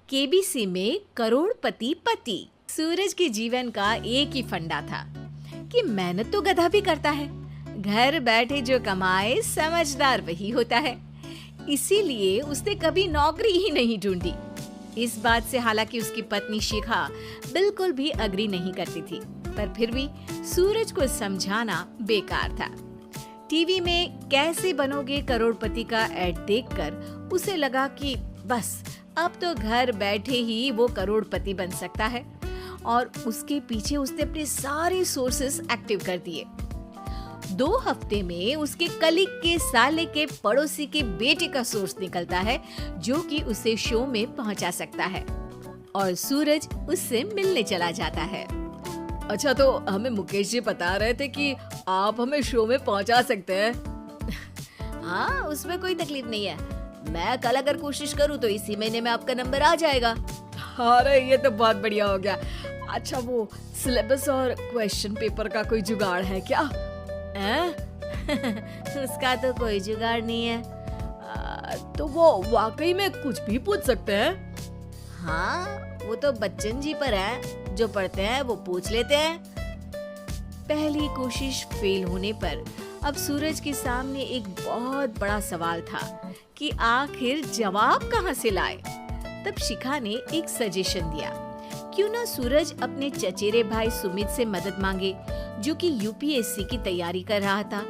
KBC में करोड़पति पति। सूरज के जीवन का एक ही फंडा था कि मेहनत तो गधा भी करता है, घर बैठे जो कमाए समझदार वही होता है। इसीलिए उसने कभी नौकरी ही नहीं ढूंढी। इस बात से हालांकि उसकी पत्नी शिखा बिल्कुल भी अग्री नहीं करती थी, पर फिर भी सूरज को समझाना बेकार था। टीवी में कैसे बनोगे करोड़पति का ऐड देखकर उसे लगा कि बस अब तो घर बैठे ही वो करोड़पति बन सकता है, और उसके पीछे उसने अपने सारे सोर्सेस एक्टिव कर दिए। 2 हफ्ते में उसके कलीग के साले के पड़ोसी के बेटे का सोर्स निकलता है जो कि उसे शो में पहुंचा सकता है, और सूरज उससे मिलने चला जाता है। अच्छा, तो हमें मुकेश जी बता रहे थे कि आप हमें शो में पहुंचा सकते हैं। हाँ, उसमें कोई तकलीफ नहीं है। मैं कल अगर कोशिश करूँ तो इसी महीने में आपका नंबर आ जाएगा। अरे ये तो बहुत बढ़िया हो गया। अच्छा, वो सिलेबस और क्वेश्चन पेपर का कोई जुगाड़ है क्या? उसका तो कोई जुगाड़ नहीं है। तो वो वाकई में कुछ भी पूछ सकते हैं? हाँ, वो तो बच्चन जी पर है, जो पढ़ते हैं वो पूछ लेते हैं। पहली कोशिश फेल होने पर अब सूरज के सामने एक बहुत बड़ा सवाल था कि आखिर जवाब कहाँ से लाए। तब शिखा ने एक सजेशन दिया, क्यों ना सूरज अपने चचेरे भाई सुमित से मदद मांगे, जो कि यूपीएससी की तैयारी कर रहा था।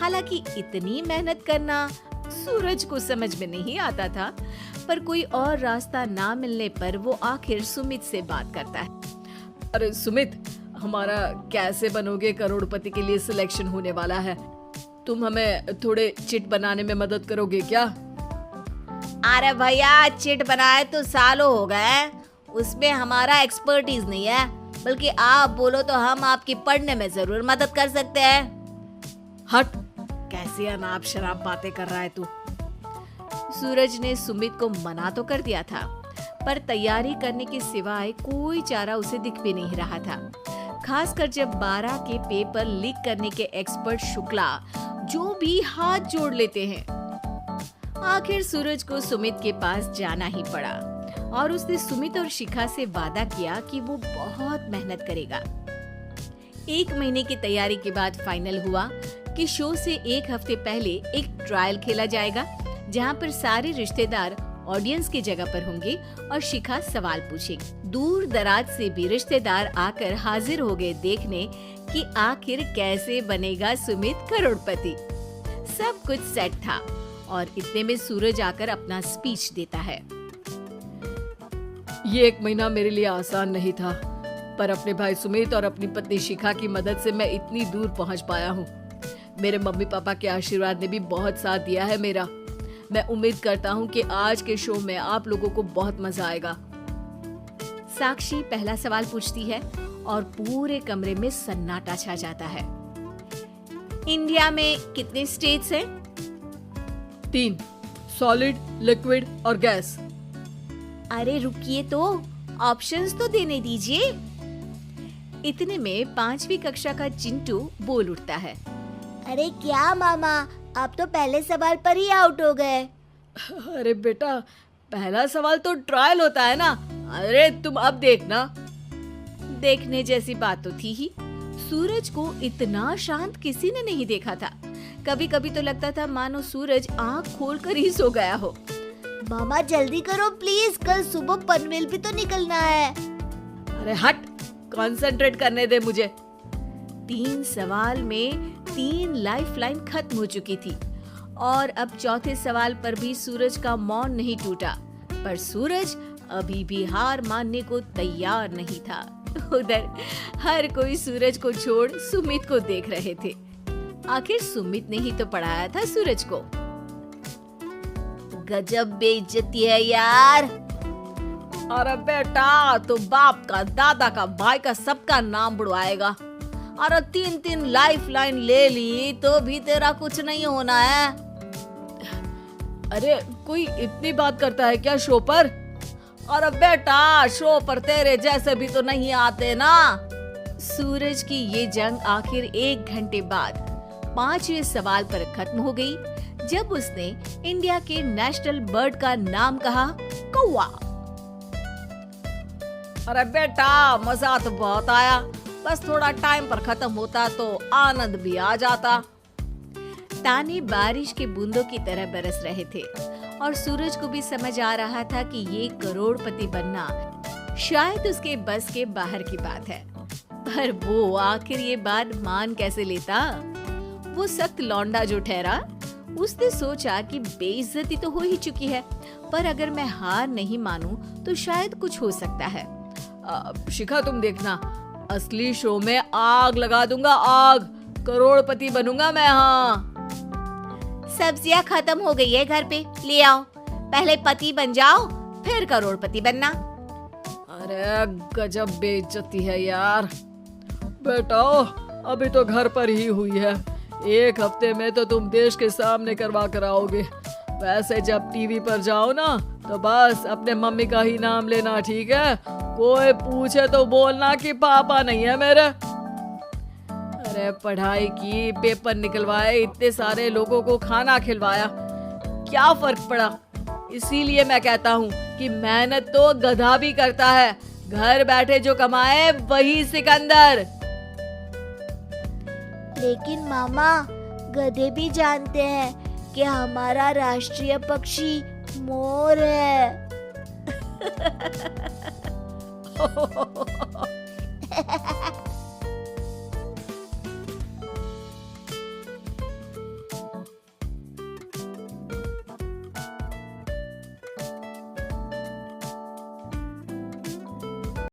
हालांकि इतनी मेहनत करना सूरज को समझ में नहीं आता था, पर कोई और रास्ता ना मिलने पर वो आखिर सुमित से बात करता है। अरे सुमित, हमारा कैसे बनोगे करोड़पति के लिए सिलेक्शन होने वाला है। तुम हमें थोड़े चिट बनाने में मदद करोगे क्या? अरे भैया, चिट बनाए तो सालों हो गए, उसमें हमारा एक्सपर्टीज नहीं है, बल्कि आप बोलो तो हम आपकी पढ़ने में जरूर मदद कर सकते हैं। हट, कैसी अनाप शराब बातें कर रहा है तू। सूरज ने सुमित को मना तो कर दिया था, पर तैयारी करने के सिवाय कोई चारा उसे दिख भी नहीं रहा था। खासकर जब 12 के पेपर लीक करने के एक्सपर्ट शुक्ला जो भी हाथ जोड़ लेते हैं। आखिर सूरज को सुमित के पास जाना ही पड़ा, और उसने सुमित और शिखा से वादा किया कि वो बहुत मेहनत करेगा। 1 महीने की तैयारी के बाद फाइनल हुआ कि शो से 1 हफ्ते पहले एक ट्रायल खेला जाएगा, जहां पर सारे रिश्तेदार ऑडियंस की जगह पर होंगे और शिखा सवाल पूछेगी। दूर दराज से भी रिश्तेदार आकर हाजिर हो गए देखने कि आखिर कैसे बनेगा सुमित करोड़पति। सब कुछ सेट था, और इतने में सूरज आकर अपना स्पीच देता है। ये 1 महीना मेरे लिए आसान नहीं था, पर अपने भाई सुमित और अपनी पत्नी शिखा की मदद से मैं इतनी दूर पहुंच पाया हूँ। मेरे मम्मी पापा के आशीर्वाद ने भी बहुत साथ दिया है मेरा। मैं उम्मीद करता हूँ कि आज के शो में आप लोगों को बहुत मजा आएगा। साक्षी पहला सवाल पूछती है और पूरे कमरे में सन्नाटा छा जाता है। इंडिया में कितने स्टेट्स हैं? 3, सॉलिड, लिक्विड और गैस। अरे रुकिए, तो ऑप्शंस तो देने दीजिए। इतने में 5वीं कक्षा का चिंटू बोल उठता है। अरे क्या मामा, आप तो पहले सवाल पर ही आउट हो गए। अरे बेटा, पहला सवाल तो ट्रायल होता है ना। अरे तुम अब देखना। देखने जैसी बात तो थी ही। सूरज को इतना शांत किसी ने नहीं देखा था। कभी कभी तो लगता था मानो सूरज आंख खोलकर ही सो गया हो। मामा जल्दी करो प्लीज, कल सुबह पनवेल भी तो निकलना है। अरे हट, कंसंट्रेट करने दे मुझे। 3 सवाल में 3 लाइफलाइन खत्म हो चुकी थी, और अब चौथे सवाल पर भी सूरज का मौन नहीं टूटा। पर सूरज अभी भी हार मानने को तैयार नहीं था। उधर हर कोई सूरज को छोड़ सुमित को देख रहे थे। आखिर सुमित ने ही तो पढ़ाया था सूरज को। गजब बेइज्जती है यार। अरे बेटा, तो बाप का, दादा का, भाई का, सबका नाम बुड़वाएगा। अरे 3 लाइफलाइन ले ली तो भी तेरा कुछ नहीं होना है। अरे कोई इतनी बात करता है क्या शो पर? अरे बेटा, शो पर तेरे जैसे भी तो नहीं आते ना। सूरज की ये जंग आखिर 1 घंटे बाद 5वें सवाल पर खत्म हो गई, जब उसने इंडिया के नेशनल बर्ड का नाम कहा, कौवा। अरे बेटा मजा तो बहुत आया, बस थोड़ा टाइम पर खत्म होता तो आनंद भी आ जाता। ताने बारिश के बूंदों की तरह बरस रहे थे और सूरज को भी समझ आ रहा था कि ये करोड़पति बनना शायद उसके बस के बाहर की बात है। पर वो आखिर ये बात मान कैसे लेता? वो सख्त लौंडा जो ठहरा, उसने सोचा कि बेइज्जती तो हो ही चुकी है, पर अगर मैं हार नहीं मानूं तो शायद कुछ हो सकता है। शिखा तुम देखना, असली शो में आग लगा दूंगा, आग, करोड़पति बनूंगा मैं। हाँ सब्जियां खत्म हो गई है घर पे, ले आओ। पहले पति बन जाओ फिर करोड़पति बनना। अरे गजब बेइज्जती है यार। बेटा अभी तो घर पर ही हुई है, 1 हफ्ते में तो तुम देश के सामने करवा कर आओगे। वैसे जब टीवी पर जाओ ना तो बस अपने मम्मी का ही नाम लेना, ठीक है? कोई पूछे तो बोलना कि पापा नहीं है मेरे। अरे पढ़ाई की, पेपर निकलवाए, इतने सारे लोगों को खाना खिलवाया, क्या फर्क पड़ा? इसीलिए मैं कहता हूँ कि मेहनत तो गधा भी करता है, घर बैठे जो कमाए वही सिकंदर। लेकिन मामा, गधे भी जानते हैं कि हमारा राष्ट्रीय पक्षी मोर है।